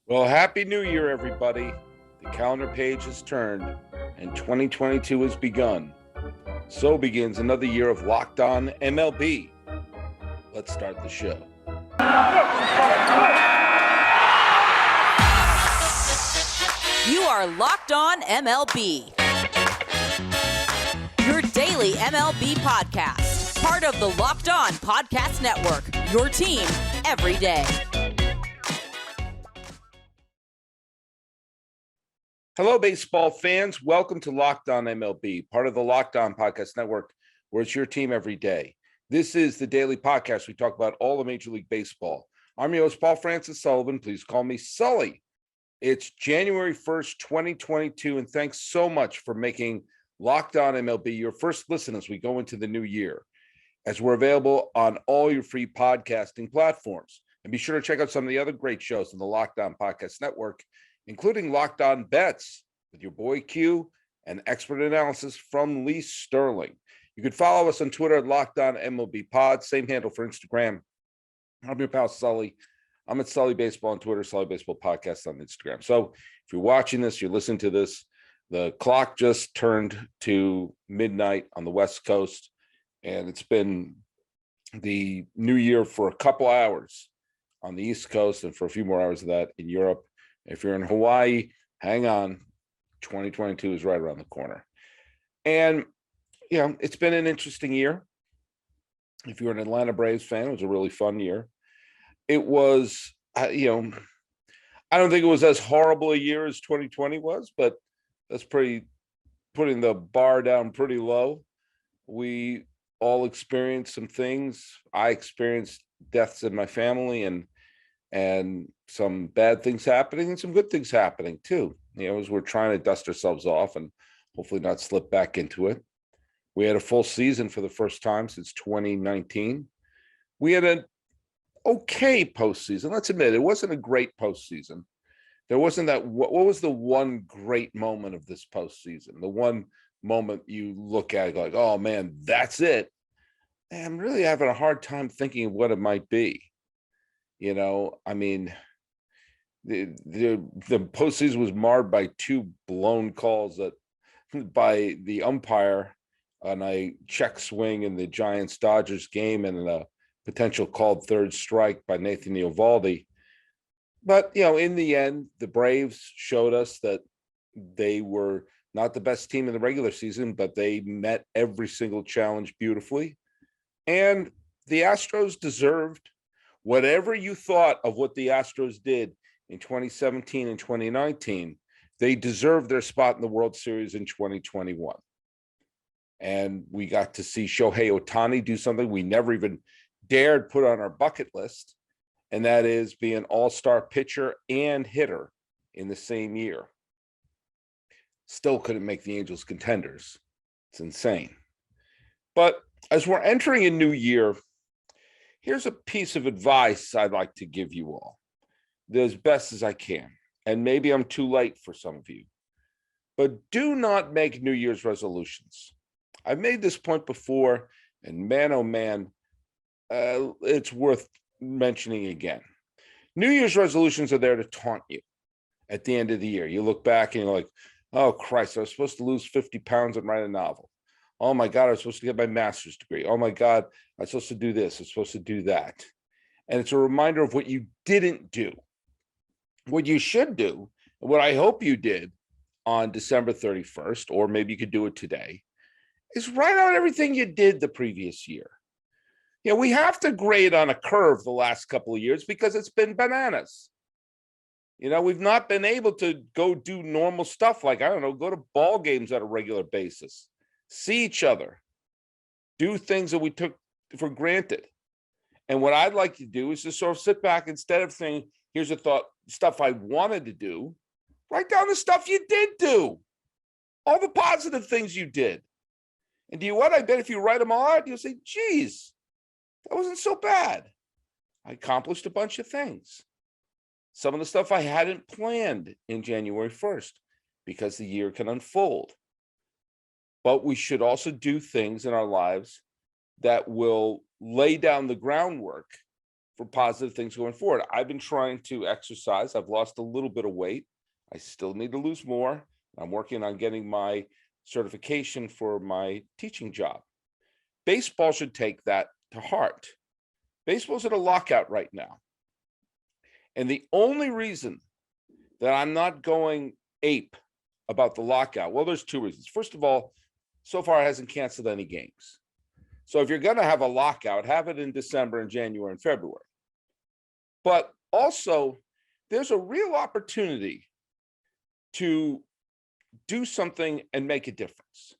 Well, Happy New Year, everybody. The calendar page has turned and 2022 has begun. So begins another year of Locked On MLB. Let's start the show. You are Locked On MLB. Your daily MLB podcast. Part of the Locked On Podcast Network. Your team every day. Hello, baseball fans. Welcome to Locked On MLB, part of the Locked On Podcast Network, where it's your team every day. This is the daily podcast. We talk about all of Major League Baseball. I'm your host, Paul Francis Sullivan. Please call me Sully. It's January 1st, 2022, and thanks so much for making Locked On MLB your first listen as we go into the new year, as we're available on all your free podcasting platforms. And be sure to check out some of the other great shows on the Locked On Podcast Network, including Locked On Bets with your boy Q and expert analysis from Lee Sterling. You can follow us on Twitter at Locked On MLB Pod, same handle for Instagram. I'm your pal Sully. I'm at Sully Baseball on Twitter, Sully Baseball Podcast on Instagram. So if you're watching this, you're listening to this, the clock just turned to midnight on the West Coast, and it's been the new year for a couple hours on the East Coast and for a few more hours of that in Europe. If you're in Hawaii, hang on. 2022 is right around the corner. And, you know, it's been an interesting year. If you're an Atlanta Braves fan, it was a really fun year. It was, I don't think it was as horrible a year as 2020 was, but that's putting the bar down pretty low. We all experienced some things. I experienced deaths in my family and some bad things happening and some good things happening too, as we're trying to dust ourselves off and hopefully not slip back into it. We had a full season for the first time since 2019. We had an okay postseason. Let's admit it wasn't a great postseason. There wasn't that. What was the one great moment of this postseason? The one moment you look at and go like, oh man, that's it. And I'm really having a hard time thinking of what it might be. The postseason was marred by two blown calls by the umpire on a check swing in the Giants-Dodgers game and a potential called third strike by Nathan Eovaldi. But, in the end, the Braves showed us that they were not the best team in the regular season, but they met every single challenge beautifully. And the Astros deserved whatever you thought of what the Astros did in 2017 and 2019, they deserved their spot in the World Series in 2021. And we got to see Shohei Ohtani do something we never even dared put on our bucket list, and that is be an all-star pitcher and hitter in the same year. Still couldn't make the Angels contenders. It's insane. But as we're entering a new year, here's a piece of advice I'd like to give you all, as best as I can. And maybe I'm too late for some of you. But do not make New Year's resolutions. I've made this point before, and man, oh man, it's worth mentioning again. New Year's resolutions are there to taunt you at the end of the year. You look back and you're like, oh, Christ, I was supposed to lose 50 pounds and write a novel. Oh my God, I was supposed to get my master's degree. Oh my God, I'm supposed to do this. I'm supposed to do that. And it's a reminder of what you didn't do. What you should do, what I hope you did on December 31st, or maybe you could do it today, is write out everything you did the previous year. We have to grade on a curve the last couple of years because it's been bananas. We've not been able to go do normal stuff like, go to ball games on a regular basis. See each other, do things that we took for granted. And what I'd like to do is just sort of sit back instead of saying, here's a thought, stuff I wanted to do, write down the stuff you did do, all the positive things you did. And do you know what? I bet if you write them all out, you'll say, geez, that wasn't so bad. I accomplished a bunch of things. Some of the stuff I hadn't planned in January 1st because the year can unfold. But we should also do things in our lives that will lay down the groundwork for positive things going forward. I've been trying to exercise. I've lost a little bit of weight. I still need to lose more. I'm working on getting my certification for my teaching job. Baseball should take that to heart. Baseball's at a lockout right now. And the only reason that I'm not going ape about the lockout, well, there's two reasons. First of all, so far it hasn't canceled any games. So if you're going to have a lockout, have it in December and January and February. But also, there's a real opportunity to do something and make a difference.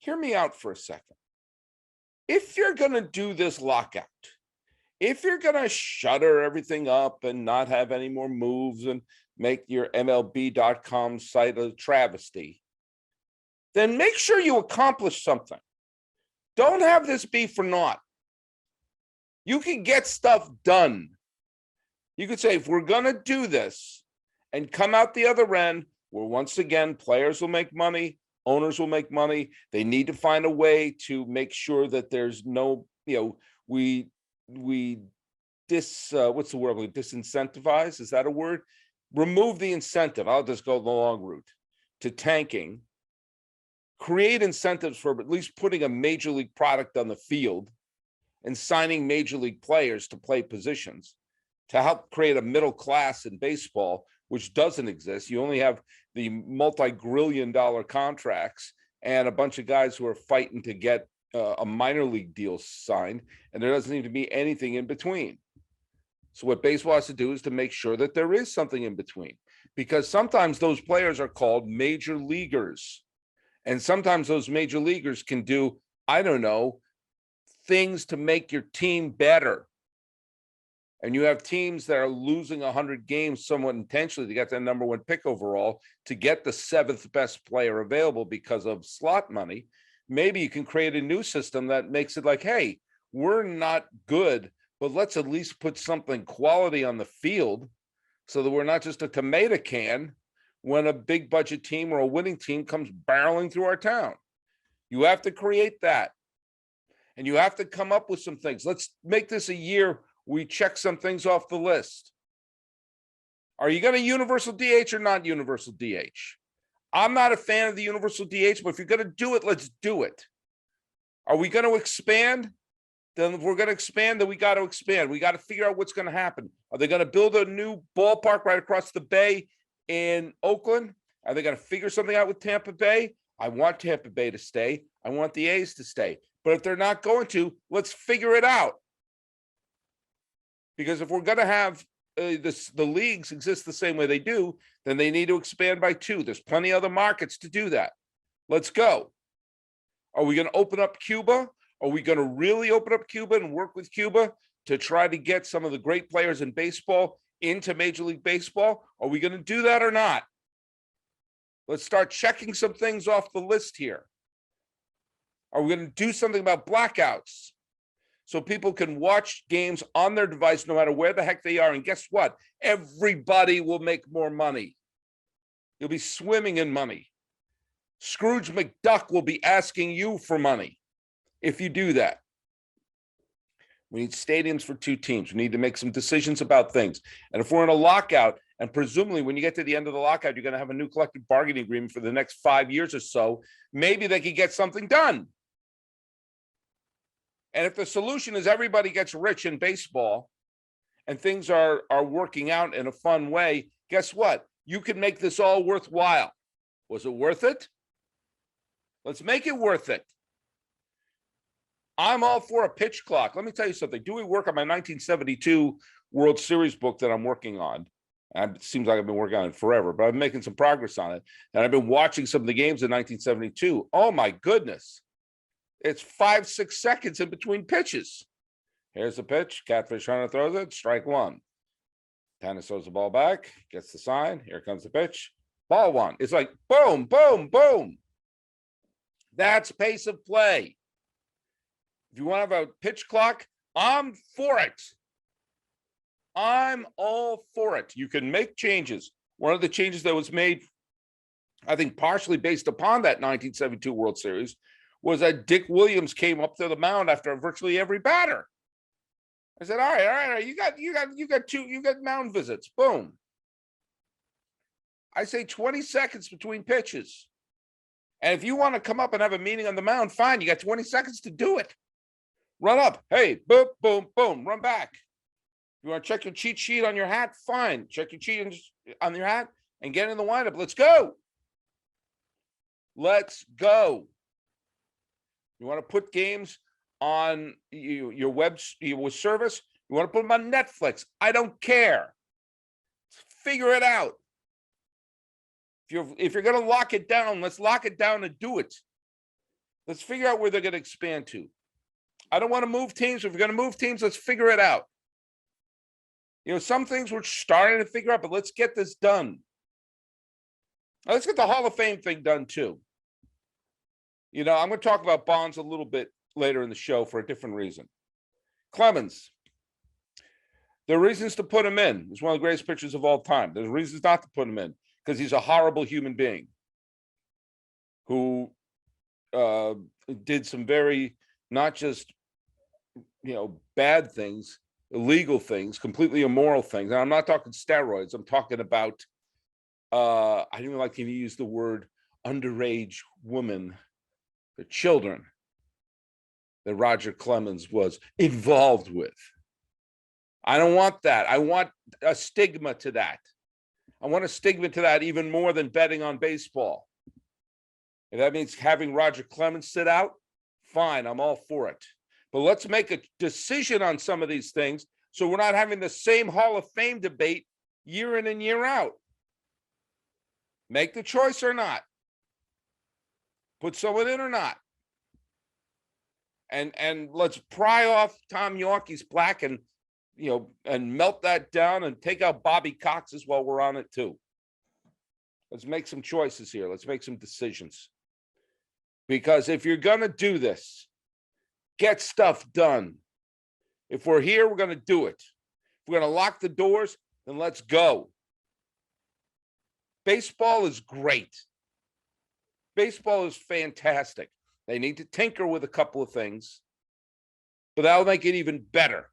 Hear me out for a second. If you're going to do this lockout, if you're going to shutter everything up and not have any more moves and make your MLB.com site a travesty, then make sure you accomplish something. Don't have this be for naught. You can get stuff done. You could say, if we're going to do this and come out the other end, where once again, players will make money, owners will make money. They need to find a way to make sure that there's no, we what's the word? We disincentivize. Is that a word? Remove the incentive. I'll just go the long route to tanking. Create incentives for at least putting a major league product on the field and signing major league players to play positions to help create a middle class in baseball, which doesn't exist. You only have the multi-grillion dollar contracts and a bunch of guys who are fighting to get a minor league deal signed, and there doesn't seem to be anything in between. So what baseball has to do is to make sure that there is something in between, because sometimes those players are called major leaguers. And sometimes those major leaguers can do, I don't know, things to make your team better. And you have teams that are losing 100 games somewhat intentionally to get that number one pick overall, to get the seventh best player available because of slot money. Maybe you can create a new system that makes it like, hey, we're not good, but let's at least put something quality on the field so that we're not just a tomato can when a big budget team or a winning team comes barreling through our town. You have to create that. And you have to come up with some things. Let's make this a year we check some things off the list. Are you going to universal DH or not universal DH? I'm not a fan of the universal DH, but if you're going to do it, let's do it. Are we going to expand? Then if we're going to expand, then we got to expand. We got to figure out what's going to happen. Are they going to build a new ballpark right across the bay in Oakland? Are they going to figure something out with Tampa Bay? I want Tampa Bay to stay. I want the A's to stay. But if they're not going to, let's figure it out. Because if we're going to have the leagues exist the same way they do, then they need to expand by 2. There's plenty of other markets to do that. Let's go. Are we going to open up Cuba? Are we going to really open up Cuba and work with Cuba to try to get some of the great players in baseball into Major League Baseball? Are we going to do that or not? Let's start checking some things off the list here. Are we going to do something about blackouts so people can watch games on their device no matter where the heck they are? And guess what? Everybody will make more money. You'll be swimming in money. Scrooge McDuck will be asking you for money if you do that. We need stadiums for 2 teams. We need to make some decisions about things. And if we're in a lockout, and presumably when you get to the end of the lockout, you're going to have a new collective bargaining agreement for the next 5 years or so, maybe they could get something done. And if the solution is everybody gets rich in baseball and things are working out in a fun way, guess what? You can make this all worthwhile. Was it worth it? Let's make it worth it. I'm all for a pitch clock. Let me tell you something. Doing work on my 1972 World Series book that I'm working on. And it seems like I've been working on it forever, but I'm making some progress on it. And I've been watching some of the games in 1972. Oh my goodness. It's 5-6 seconds in between pitches. Here's the pitch. Catfish Hunter throws it. Strike 1. Tennis throws the ball back. Gets the sign. Here comes the pitch. Ball 1. It's like boom, boom, boom. That's pace of play. If you want to have a pitch clock, I'm for it. I'm all for it. You can make changes. One of the changes that was made, I think partially based upon that 1972 World Series, was that Dick Williams came up to the mound after virtually every batter. I said, all right. You got mound visits. Boom. I say 20 seconds between pitches. And if you want to come up and have a meeting on the mound, fine. You got 20 seconds to do it. Run up. Hey, boom, boom, boom. Run back. You want to check your cheat sheet on your hat? Fine. Check your cheat on your hat and get in the windup. Let's go. Let's go. You want to put games on your web service? You want to put them on Netflix? I don't care. Figure it out. If you're going to lock it down, let's lock it down and do it. Let's figure out where they're going to expand to. I don't want to move teams. If we're going to move teams, let's figure it out. Some things we're starting to figure out, but let's get this done. Now, let's get the Hall of Fame thing done too. I'm going to talk about Bonds a little bit later in the show for a different reason. Clemens. There are reasons to put him in. He's one of the greatest pitchers of all time. There's reasons not to put him in because he's a horrible human being who did some very, not just, bad things, illegal things, completely immoral things. And I'm not talking steroids. I'm talking about, I don't even like to use the word underage women, the children that Roger Clemens was involved with. I don't want that. I want a stigma to that. I want a stigma to that even more than betting on baseball. If that means having Roger Clemens sit out, fine, I'm all for it. But let's make a decision on some of these things so we're not having the same Hall of Fame debate year in and year out. Make the choice or not. Put someone in or not. And let's pry off Tom Yawkey's plaque and melt that down and take out Bobby Cox's while we're on it too. Let's make some choices here. Let's make some decisions. Because if you're going to do this, get stuff done. If we're here, we're going to do it. If we're going to lock the doors, then let's go. Baseball is great. Baseball is fantastic. They need to tinker with a couple of things, but that'll make it even better.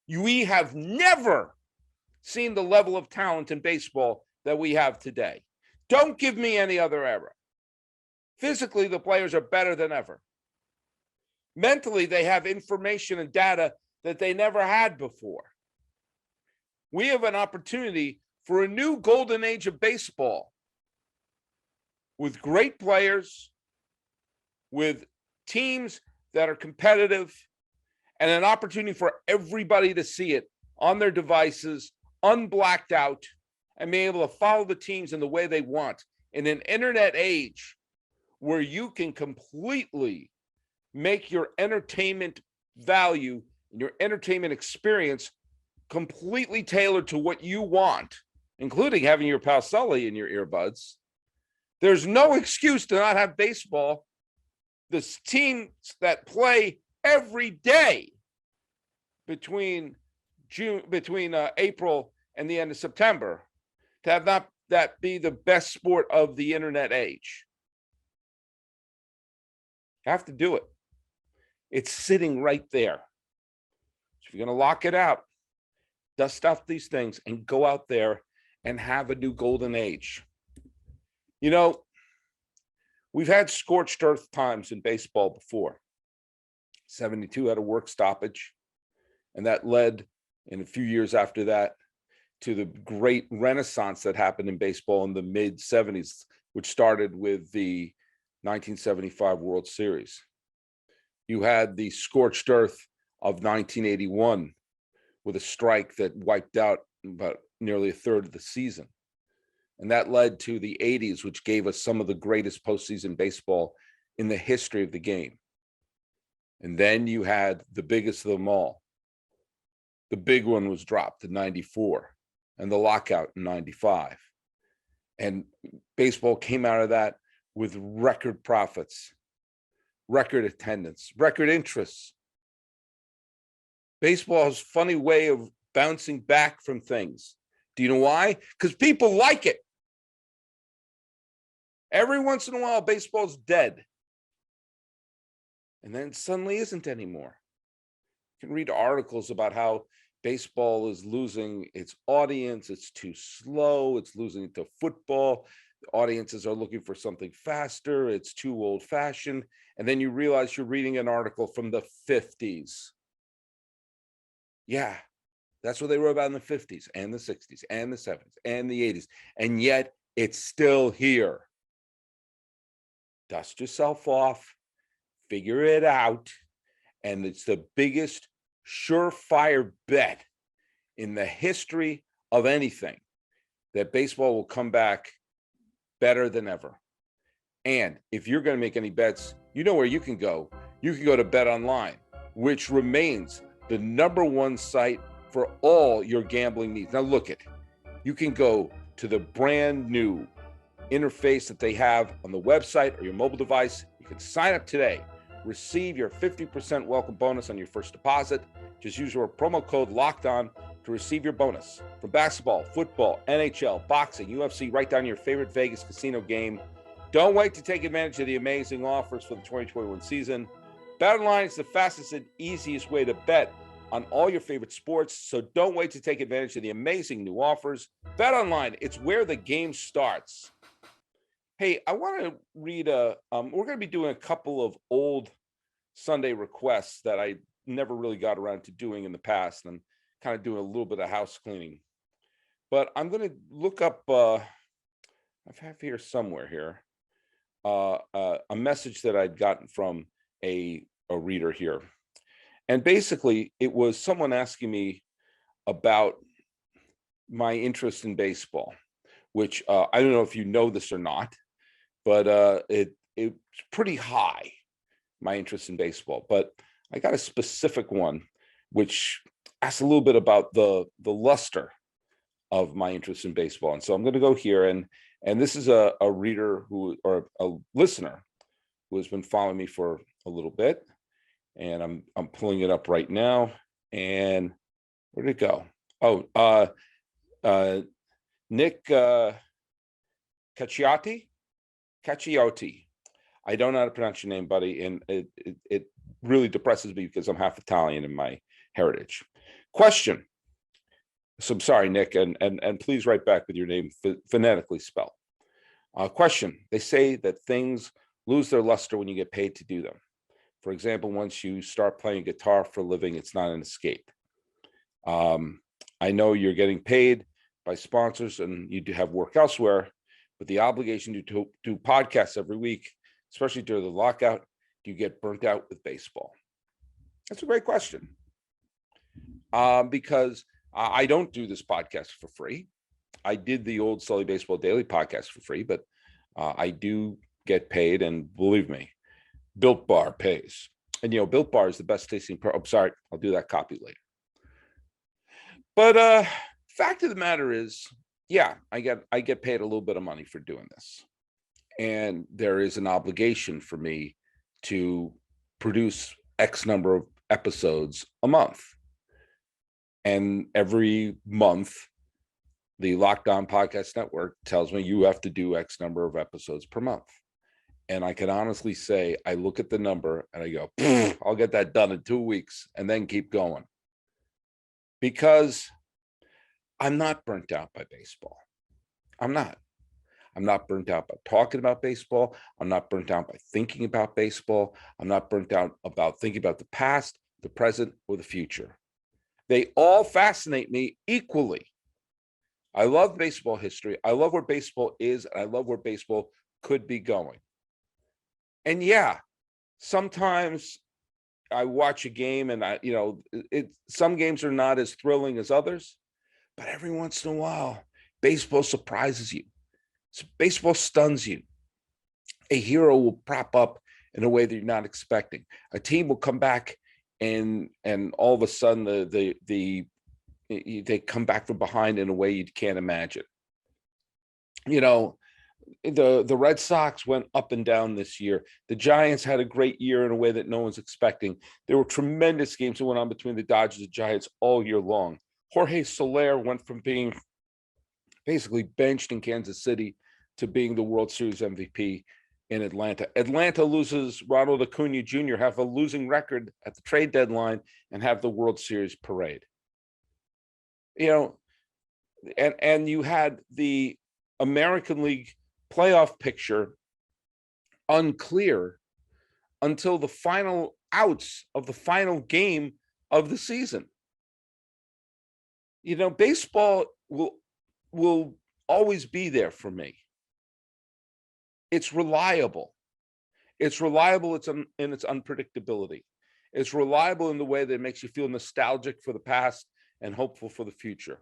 We have never seen the level of talent in baseball that we have today. Don't give me any other era. Physically, the players are better than ever. Mentally, they have information and data that they never had before. We have an opportunity for a new golden age of baseball with great players, with teams that are competitive, and an opportunity for everybody to see it on their devices, unblacked out, and be able to follow the teams in the way they want. In an internet age where you can completely make your entertainment value and your entertainment experience completely tailored to what you want, including having your pal Sully in your earbuds, there's no excuse to not have baseball. The teams that play every day between April and the end of September to have not that be the best sport of the internet age. You have to do it. It's sitting right there. So if you're going to lock it out, dust off these things and go out there and have a new golden age. We've had scorched earth times in baseball before. 72 had a work stoppage, and that led in a few years after that to the great renaissance that happened in baseball in the mid 70s, which started with the 1975 World Series. You had the scorched earth of 1981 with a strike that wiped out about nearly a third of the season. And that led to the 80s, which gave us some of the greatest postseason baseball in the history of the game. And then you had the biggest of them all. The big one was dropped in 94 and the lockout in 95. And baseball came out of that with record profits, record attendance, record interests. Baseball has a funny way of bouncing back from things. Do you know why? Because people like it. Every once in a while, baseball's dead. And then it suddenly isn't anymore. You can read articles about how baseball is losing its audience. It's too slow. It's losing to football. The audiences are looking for something faster. It's too old fashioned. And then you realize you're reading an article from the 50s. Yeah, that's what they wrote about in the 50s and the 60s and the 70s and the 80s. And yet it's still here. Dust yourself off, figure it out. And it's the biggest surefire bet in the history of anything that baseball will come back better than ever. And if you're going to make any bets, you know where you can go. You can go to BetOnline, which remains the #1 site for all your gambling needs. Now look it, you can go to the brand new interface that they have on the website or your mobile device. You can sign up today, receive your 50% welcome bonus on your first deposit. Just use your promo code LOCKEDON to receive your bonus. From basketball, football, NHL, boxing, UFC, right down to your favorite Vegas casino game. Don't wait to take advantage of the amazing offers for the 2021 season. BetOnline is the fastest and easiest way to bet on all your favorite sports, so don't wait to take advantage of the amazing new offers. BetOnline, it's where the game starts. Hey, I want to read we're going to be doing a couple of old Sunday requests that I never really got around to doing in the past, and I'm kind of doing a little bit of house cleaning. But I'm going to look up, I have here somewhere here, a message that I'd gotten from a reader here. And basically, it was someone asking me about my interest in baseball, which I don't know if you know this or not, but it's pretty high, my interest in baseball. But I got a specific one, which asks a little bit about the luster of my interest in baseball. And so I'm going to go here, and this is a reader who, or a listener who has been following me for a little bit, and I'm pulling it up right now. And where did it go? Oh, Nick Cacchiotti. I don't know how to pronounce your name, buddy, and it really depresses me because I'm half Italian in my heritage. Question. So I'm sorry, Nick, and please write back with your name phonetically spelled. Question. They say that things lose their luster when you get paid to do them. For example, once you start playing guitar for a living, it's not an escape. I know you're getting paid by sponsors and you do have work elsewhere, but the obligation to do podcasts every week, especially during the lockout, do you get burnt out with baseball? That's a great question. Because I don't do this podcast for free. I did the old Sully Baseball Daily podcast for free, but I do get paid, and believe me, Built Bar pays. And Built Bar is the best tasting sorry, I'll do that copy later. But fact of the matter is, yeah, I get paid a little bit of money for doing this. And there is an obligation for me to produce X number of episodes a month. And every month, the Locked On Podcast Network tells me you have to do X number of episodes per month. And I can honestly say, I look at the number and I go, I'll get that done in 2 weeks and then keep going. Because I'm not burnt out by baseball. I'm not burnt out by talking about baseball. I'm not burnt out by thinking about baseball. I'm not burnt out about thinking about the past, the present, or the future. They all fascinate me equally. I love baseball history. I love where baseball is, and I love where baseball could be going. And yeah, sometimes I watch a game and some games are not as thrilling as others, but every once in a while, baseball surprises you. Baseball stuns you. A hero will prop up in a way that you're not expecting. A team will come back and all of a sudden they come back from behind in a way you can't imagine. The Red Sox went up and down this year. The Giants had a great year in a way that no one's expecting. There were tremendous games that went on between the Dodgers and Giants all year long. Jorge Soler went from being basically benched in Kansas City to being the World Series MVP. in Atlanta. Atlanta loses Ronald Acuna Jr., have a losing record at the trade deadline, and have the World Series parade. You know, and you had the American League playoff picture unclear until the final outs of the final game of the season. You know, baseball will always be there for me. It's reliable. It's reliable. It's in its unpredictability. It's reliable in the way that it makes you feel nostalgic for the past and hopeful for the future.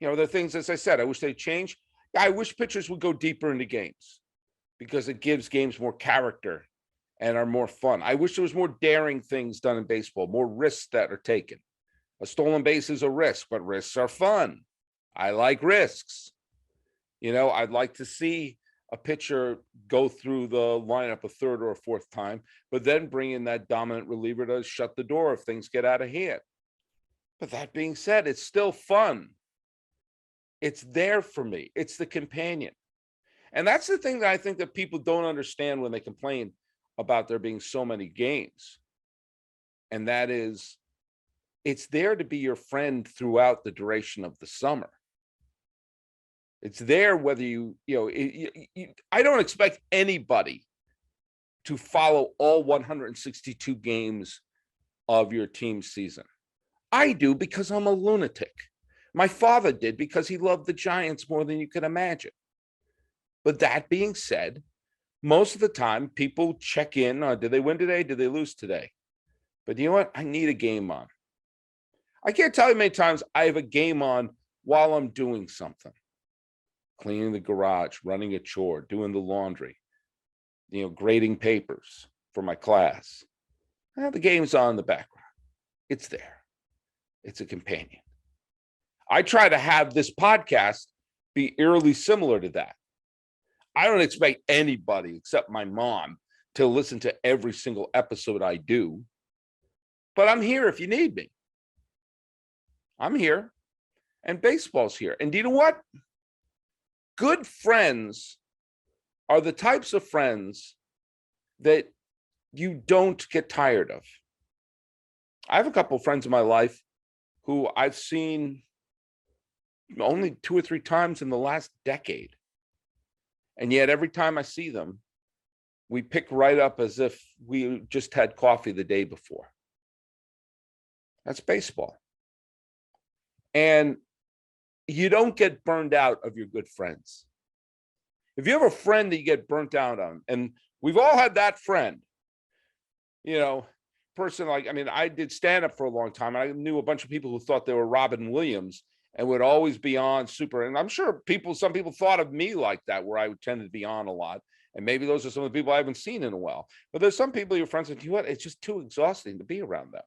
You know, the things, as I said, I wish they'd change. I wish pitchers would go deeper into games because it gives games more character and are more fun. I wish there was more daring things done in baseball, more risks that are taken. A stolen base is a risk, but risks are fun. I like risks. You know, I'd like to see a pitcher go through the lineup a third or a fourth time, but then bring in that dominant reliever to shut the door if things get out of hand. But that being said, it's still fun. It's there for me. It's the companion. And that's the thing that I think that people don't understand when they complain about there being so many games. And that is, it's there to be your friend throughout the duration of the summer. It's there whether I don't expect anybody to follow all 162 games of your team's season. I do because I'm a lunatic. My father did because he loved the Giants more than you can imagine. But that being said, most of the time people check in on, did they win today? Did they lose today? But you know what? I need a game on. I can't tell you how many times I have a game on while I'm doing something. Cleaning the garage, running a chore, doing the laundry, grading papers for my class. The game's on in the background. It's there. It's a companion. I try to have this podcast be eerily similar to that. I don't expect anybody except my mom to listen to every single episode I do, but I'm here if you need me. I'm here, and baseball's here. And do you know what? Good friends are the types of friends that you don't get tired of. I have a couple of friends in my life who I've seen only 2 or 3 times in the last decade. And yet every time I see them, we pick right up as if we just had coffee the day before. That's baseball. And you don't get burned out of your good friends. If you have a friend that you get burnt out on, and we've all had that friend, person I did stand up for a long time. And I knew a bunch of people who thought they were Robin Williams and would always be on super. And I'm sure some people thought of me like that, where I would tend to be on a lot. And maybe those are some of the people I haven't seen in a while. But there's some people, your friends, and you know what? It's just too exhausting to be around them.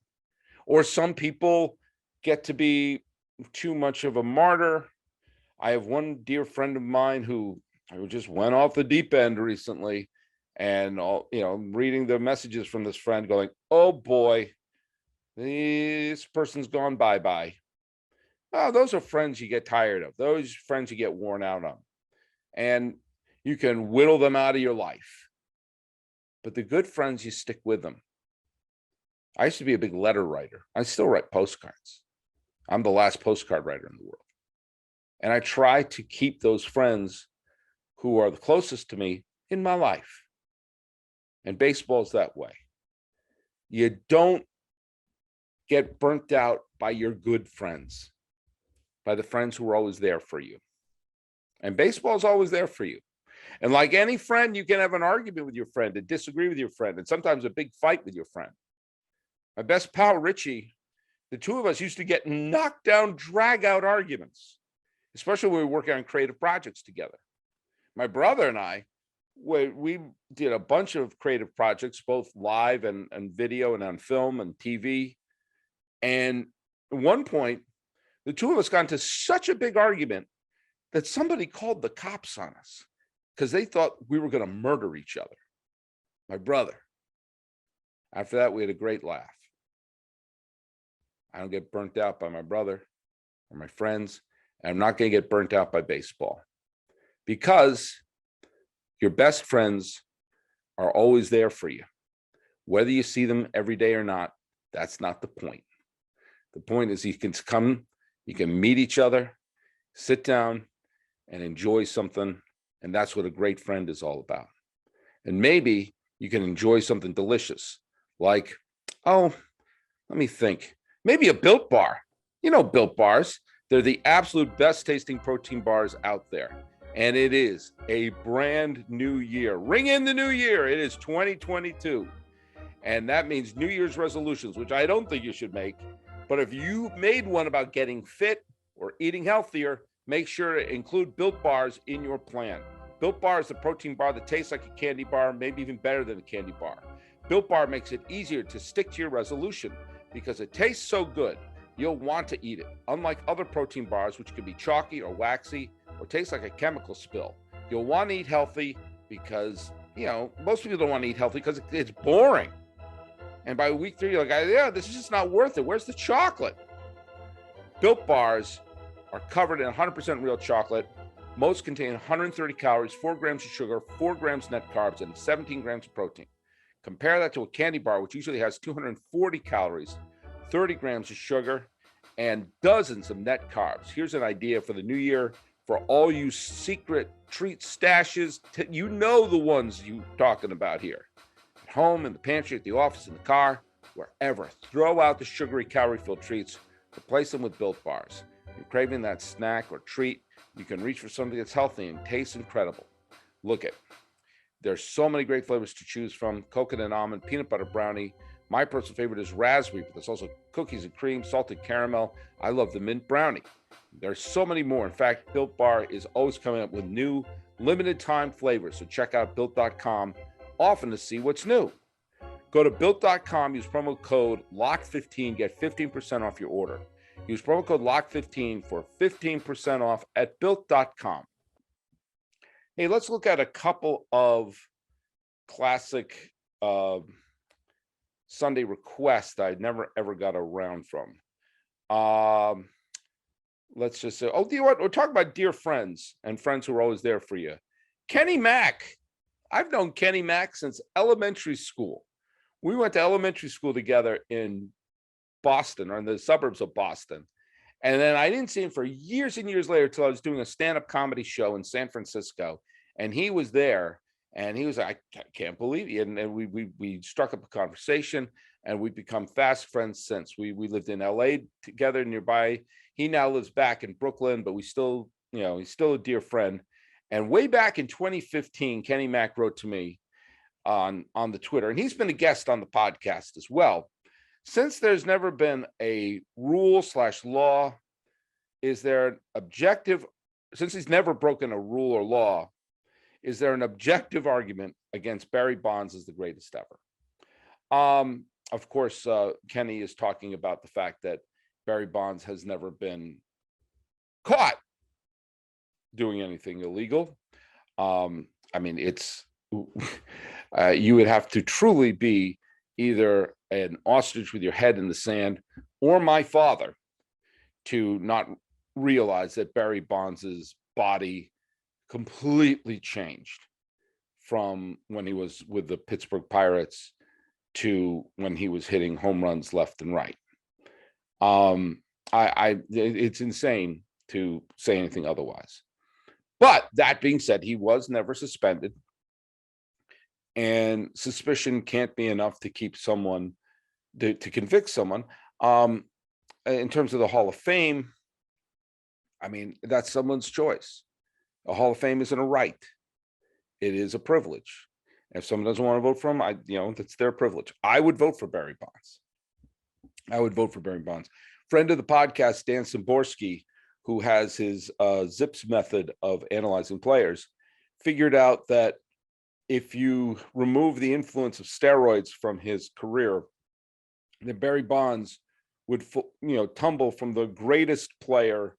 Or some people get to be too much of a martyr. I have one dear friend of mine who just went off the deep end recently, and reading the messages from this friend going, oh boy, this person's gone bye-bye. Oh, those are friends you get tired of. Those friends you get worn out on. And you can whittle them out of your life. But the good friends, you stick with them. I used to be a big letter writer. I still write postcards. I'm the last postcard writer in the world. And I try to keep those friends who are the closest to me in my life. And baseball's that way. You don't get burnt out by your good friends, by the friends who are always there for you. And baseball's always there for you. And like any friend, you can have an argument with your friend and disagree with your friend, and sometimes a big fight with your friend. My best pal, Richie, the two of us used to get knocked down, drag out arguments, especially when we were working on creative projects together. My brother and I, we did a bunch of creative projects, both live and video and on film and TV. And at one point, the two of us got into such a big argument that somebody called the cops on us because they thought we were going to murder each other. My brother. After that, we had a great laugh. I don't get burnt out by my brother or my friends, and I'm not going to get burnt out by baseball, because your best friends are always there for you. Whether you see them every day or not, that's not the point. The point is you can come, you can meet each other, sit down and enjoy something. And that's what a great friend is all about. And maybe you can enjoy something delicious like, oh, let me think, maybe a Built Bar. You know, Built Bars, they're the absolute best tasting protein bars out there. And it is a brand new year. Ring in the new year. It is 2022. And that means New Year's resolutions, which I don't think you should make. But if you made one about getting fit or eating healthier, make sure to include Built Bars in your plan. Built Bar is the protein bar that tastes like a candy bar, maybe even better than a candy bar. Built Bar makes it easier to stick to your resolution because it tastes so good, you'll want to eat it. Unlike other protein bars, which can be chalky or waxy or taste like a chemical spill, you'll want to eat healthy because, most people don't want to eat healthy because it's boring. And by week 3, you're like, yeah, this is just not worth it. Where's the chocolate? Built Bars are covered in 100% real chocolate. Most contain 130 calories, 4 grams of sugar, 4 grams net carbs, and 17 grams of protein. Compare that to a candy bar, which usually has 240 calories, 30 grams of sugar, and dozens of net carbs. Here's an idea for the new year for all you secret treat stashes. You know the ones you're talking about here. At home, in the pantry, at the office, in the car, wherever. Throw out the sugary, calorie-filled treats. Replace them with Built Bars. You're craving that snack or treat, you can reach for something that's healthy and tastes incredible. Look at, there's so many great flavors to choose from. Coconut almond, peanut butter brownie. My personal favorite is raspberry, but there's also cookies and cream, salted caramel. I love the mint brownie. There's so many more. In fact, Built Bar is always coming up with new limited time flavors. So check out built.com often to see what's new. Go to built.com, use promo code LOCK15, get 15% off your order. Use promo code LOCK15 for 15% off at built.com. Hey, let's look at a couple of classic Sunday requests that I never ever got around from. Let's just say, you know what? We're talking about dear friends and friends who are always there for you. Kenny Mack. I've known Kenny Mack since elementary school. We went to elementary school together in Boston, or in the suburbs of Boston. And then I didn't see him for years and years later until I was doing a stand-up comedy show in San Francisco. And he was there, and he was like, I can't believe it. And we struck up a conversation, and we've become fast friends since. We lived in LA together nearby. He now lives back in Brooklyn, but we still, he's still a dear friend. And way back in 2015, Kenny Mack wrote to me on the Twitter, and he's been a guest on the podcast as well. Since there's never been a rule/law, is there an objective, since he's never broken a rule or law, is there an objective argument against Barry Bonds as the greatest ever? Of course, Kenny is talking about the fact that Barry Bonds has never been caught doing anything illegal. It's you would have to truly be either an ostrich with your head in the sand or my father to not realize that Barry Bonds's body completely changed from when he was with the Pittsburgh Pirates to when he was hitting home runs left and right. It's insane to say anything otherwise. But that being said, he was never suspended. And suspicion can't be enough to keep someone, to convict someone. In terms of the Hall of Fame, that's someone's choice. A Hall of Fame isn't a right. It is a privilege. If someone doesn't want to vote for him, that's their privilege. I would vote for Barry Bonds. Friend of the podcast, Dan Szymborski, who has his ZIPS method of analyzing players, figured out that if you remove the influence of steroids from his career, then Barry Bonds would, tumble from the greatest offensive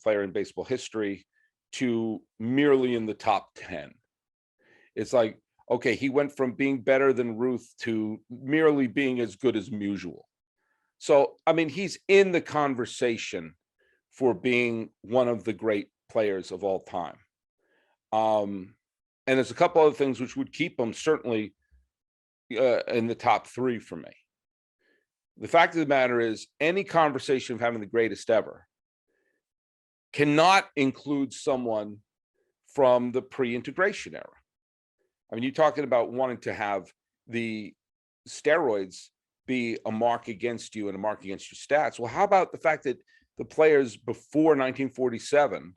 player in baseball history to merely in the top 10. It's like, okay, he went from being better than Ruth to merely being as good as Musial. So, he's in the conversation for being one of the great players of all time. And there's a couple other things which would keep him certainly in the top 3 for me. The fact of the matter is, any conversation of having the greatest ever cannot include someone from the pre-integration era. I mean, you're talking about wanting to have the steroids be a mark against you and a mark against your stats. Well, how about the fact that the players before 1947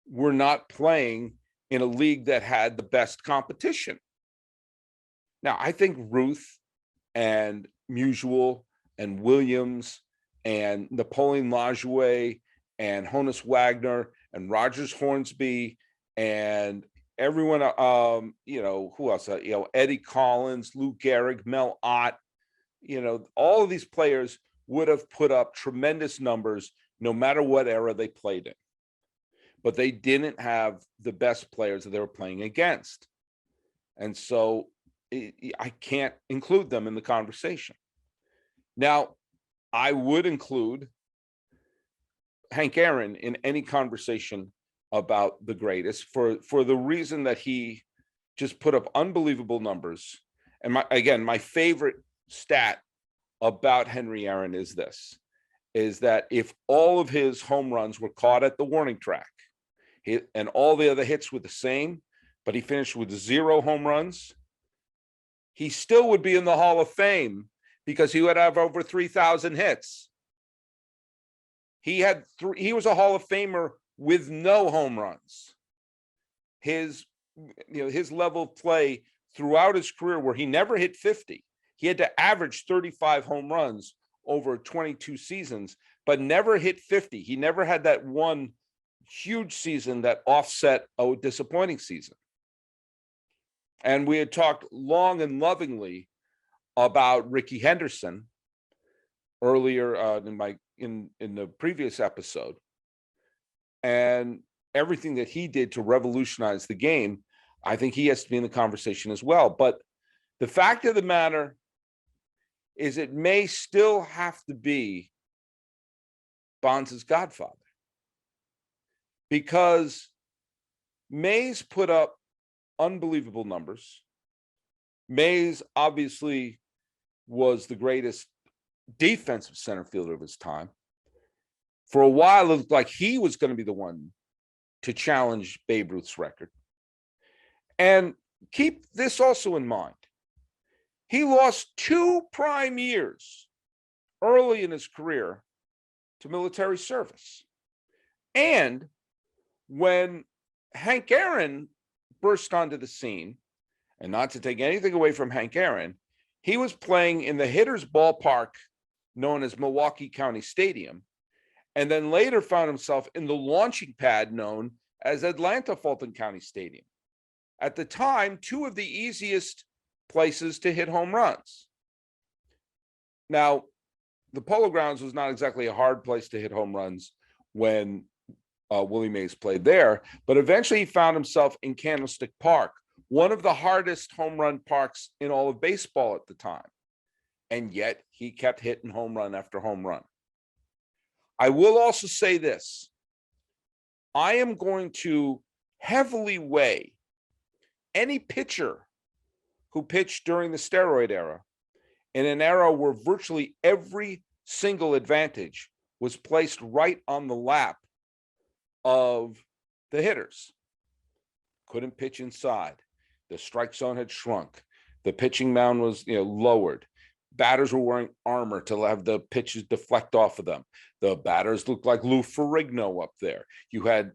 were not playing in a league that had the best competition? Now, I think Ruth and Musial and Williams and Napoleon Lajoie and Honus Wagner and Rogers Hornsby and everyone, who else? Eddie Collins, Lou Gehrig, Mel Ott, all of these players would have put up tremendous numbers no matter what era they played in. But they didn't have the best players that they were playing against. And so I can't include them in the conversation. Now, I would include Hank Aaron in any conversation about the greatest for the reason that he just put up unbelievable numbers. And my favorite stat about Henry Aaron is that if all of his home runs were caught at the warning track, and all the other hits were the same, but he finished with 0 home runs, he still would be in the Hall of Fame because he would have over 3,000 hits. He was a Hall of Famer with no home runs. His level of play throughout his career, where he never hit 50, he had to average 35 home runs over 22 seasons, but never hit 50. He never had that one huge season that offset a disappointing season. And we had talked long and lovingly about Rickey Henderson earlier in the previous episode, and everything that he did to revolutionize the game. I think he has to be in the conversation as well. But the fact of the matter is, it may still have to be Bonds' godfather, because Mays put up unbelievable numbers. Mays obviously was the greatest defensive center fielder of his time. For a while, it looked like he was going to be the one to challenge Babe Ruth's record. And keep this also in mind. He lost 2 prime years early in his career to military service. And when Hank Aaron burst onto the scene, and not to take anything away from Hank Aaron, he was playing in the hitter's ballpark known as Milwaukee County Stadium, and then later found himself in the launching pad known as Atlanta Fulton County Stadium. At the time, 2 of the easiest places to hit home runs. Now, the Polo Grounds was not exactly a hard place to hit home runs when Willie Mays played there, but eventually he found himself in Candlestick Park, one of the hardest home run parks in all of baseball at the time. And yet he kept hitting home run after home run. I will also say this. I am going to heavily weigh any pitcher who pitched during the steroid era, in an era where virtually every single advantage was placed right on the lap of the hitters. Couldn't pitch inside. The strike zone had shrunk. The pitching mound was lowered. Batters were wearing armor to have the pitches deflect off of them. The batters looked like Lou Ferrigno up there. You had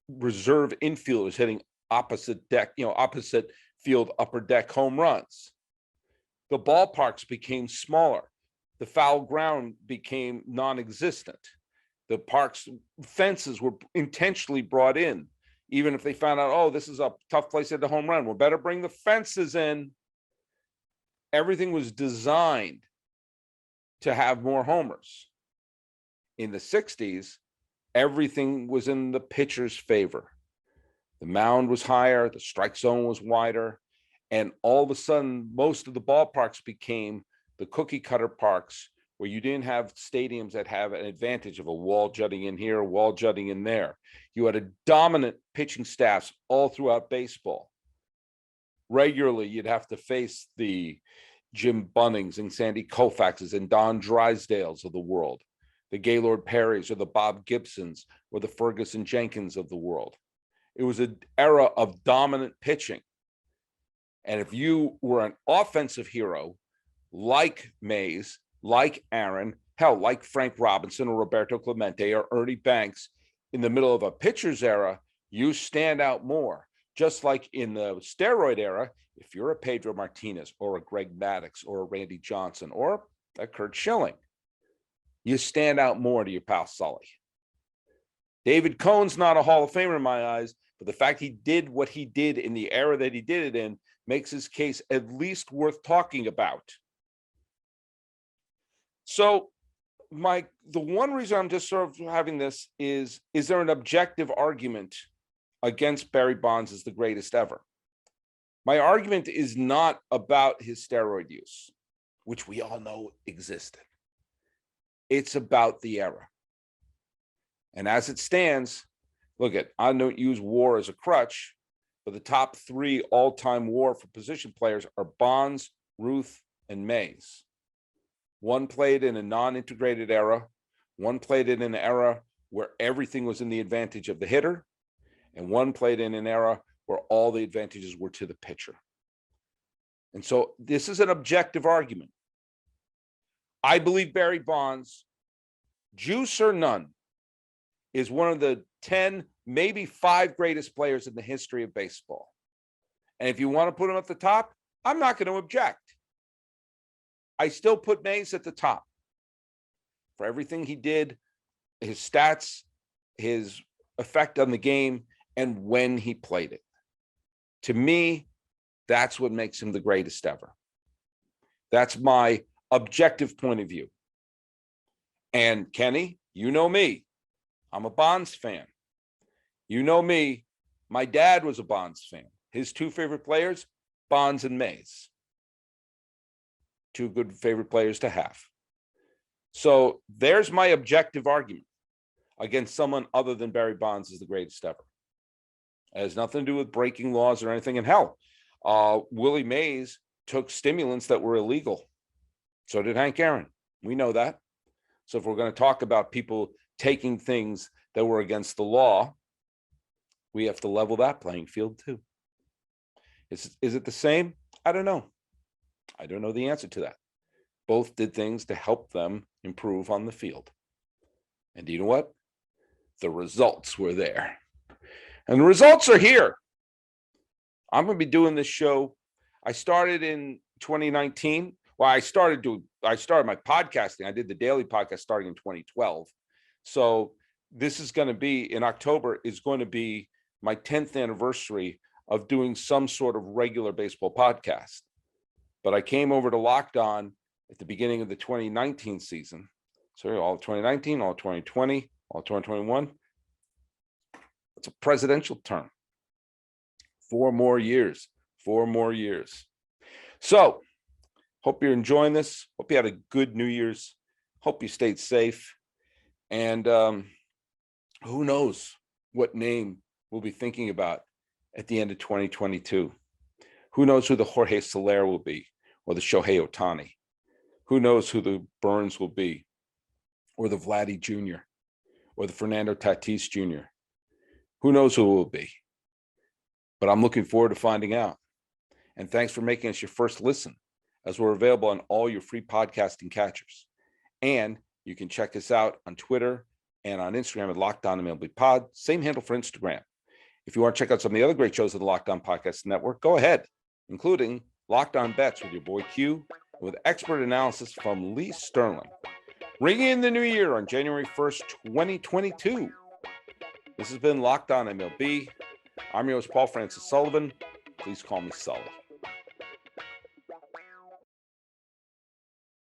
reserve infielders hitting opposite deck, opposite field upper deck home runs. The ballparks became smaller. The foul ground became non-existent. The park's fences were intentionally brought in, even if they found out, oh, this is a tough place to hit a home run, we better bring the fences in. Everything was designed to have more homers. In the 60s, everything was in the pitcher's favor. The mound was higher, the strike zone was wider, and all of a sudden, most of the ballparks became the cookie cutter parks where you didn't have stadiums that have an advantage of a wall jutting in here, a wall jutting in there. You had a dominant pitching staffs all throughout baseball. Regularly, you'd have to face the Jim Bunnings and Sandy Koufaxes and Don Drysdales of the world, the Gaylord Perrys or the Bob Gibsons or the Ferguson Jenkins of the world. It was an era of dominant pitching. And if you were an offensive hero like Mays, like Aaron, hell, like Frank Robinson or Roberto Clemente or Ernie Banks in the middle of a pitcher's era, you stand out more. Just like in the steroid era, if you're a Pedro Martinez or a Greg Maddux or a Randy Johnson or a Curt Schilling, you stand out more to your pal Sully. David Cohn's not a Hall of Famer in my eyes, but the fact he did what he did in the era that he did it in makes his case at least worth talking about. So the one reason I'm just sort of having this is there an objective argument against Barry Bonds as the greatest ever? My argument is not about his steroid use, which we all know existed. It's about the era. And as it stands, I don't use WAR as a crutch, but the top three all-time WAR for position players are Bonds, Ruth, and Mays. One played in a non-integrated era. One played in an era where everything was in the advantage of the hitter. And one played in an era where all the advantages were to the pitcher. And so this is an objective argument. I believe Barry Bonds, juice or none, is one of the 10, maybe 5 greatest players in the history of baseball. And if you want to put him at the top, I'm not going to object. I still put Mays at the top for everything he did, his stats, his effect on the game, and when he played it. To me, that's what makes him the greatest ever. That's my objective point of view. And Kenny, you know me. I'm a Bonds fan. You know me. My dad was a Bonds fan. His 2 favorite players, Bonds and Mays. 2 good favorite players to have. So there's my objective argument against someone other than Barry Bonds as the greatest ever. It has nothing to do with breaking laws or anything. And hell, Willie Mays took stimulants that were illegal. So did Hank Aaron. We know that. So if we're going to talk about people taking things that were against the law, we have to level that playing field too. Is it the same? I don't know. I don't know the answer to that. Both did things to help them improve on the field. And you know what? The results were there. And the results are here. I'm going to be doing this show. I started in 2019. Well, I started my podcasting. I did the daily podcast starting in 2012. So this is going to be, in October, is going to be my 10th anniversary of doing some sort of regular baseball podcast. But I came over to Locked On at the beginning of the 2019 season. So all 2019, all 2020, all 2021. It's a presidential term. 4 more years. So hope you're enjoying this. Hope you had a good New Year's. Hope you stayed safe. And who knows what name we'll be thinking about at the end of 2022. Who knows who the Jorge Soler will be, or the Shohei Ohtani. Who knows who the Burns will be, or the Vladdy Jr., or the Fernando Tatis Jr. Who knows who it will be. But I'm looking forward to finding out. And thanks for making us your first listen, as we're available on all your free podcasting catchers. And you can check us out on Twitter and on Instagram at Locked On MLB Pod. Same handle for Instagram. If you want to check out some of the other great shows of the Locked On Podcast Network, go ahead, including Locked On Bets with your boy Q, with expert analysis from Lee Sterling. Ringing in the new year on January 1st, 2022. This has been Locked On MLB. I'm your host, Paul Francis Sullivan. Please call me Sully.